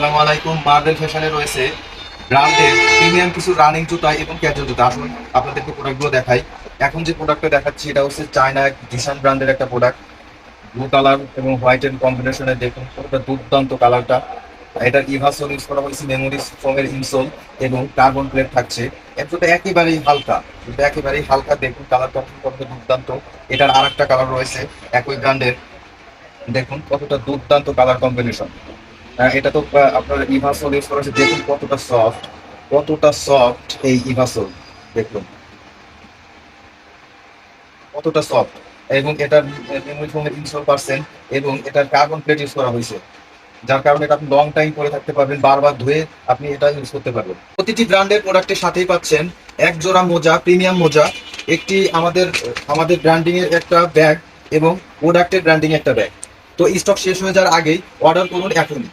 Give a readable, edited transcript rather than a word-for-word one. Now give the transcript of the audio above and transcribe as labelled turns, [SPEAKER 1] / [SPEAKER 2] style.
[SPEAKER 1] আসসালামু আলাইকুম। মার্বেল ফ্যাশনে রয়েছে ব্র্যান্ডের প্রিমিয়াম কিছু রানিং জুতা এবং ক্যাজুয়াল জুতা। আসুন আপনাদেরকে প্রোডাক্টগুলো দেখাই। এখন যে প্রোডাক্টটা দেখাচ্ছি এটা হচ্ছে চায়না জিশান ব্র্যান্ডের একটা প্রোডাক্ট। ব্লু কালার এবং হোয়াইট এর কম্বিনেশনে দেখুন কতটা দুর্দান্ত কালারটা। এটার ইভাসোল ইউজ করা হয়েছে, মেমোরি ফোমের ইনসোল এবং কার্বন প্লেট থাকছে। এটা একেবারেই হালকা, এটা একেবারেই হালকা। দেখুন কালারটা কতটা দুর্দান্ত। এটার আর একটা কালার রয়েছে একই ব্র্যান্ডের, দেখুন কতটা দুর্দান্ত কালার কম্বিনেশন। এটা তো আপনার ইভাসোল ইউজ করা হয়েছে। দেখুন কতটা সফট, কতটা সফট এই ইভাসোল, দেখুন কতটা সফট। এবং এটার মেমোরি ফোমের ইনস্টল পারছেন এবং এটার কার্বন প্লেট ইউজ করা হয়েছে, যার কারণে এটা আপনি লং টাইম পরে থাকতে পারবেন, বারবার ধুয়ে আপনি এটা ইউজ করতে পারবেন। প্রতিটি ব্র্যান্ডের প্রোডাক্টের সাথেই পাচ্ছেন এক জোড়া মোজা, প্রিমিয়াম মোজা, একটি আমাদের আমাদের ব্র্যান্ডিং এর একটা ব্যাগ এবং প্রোডাক্টের ব্র্যান্ডিং একটা ব্যাগ। তো স্টক শেষ হয়ে যাওয়ার আগেই অর্ডার করুন এখনই।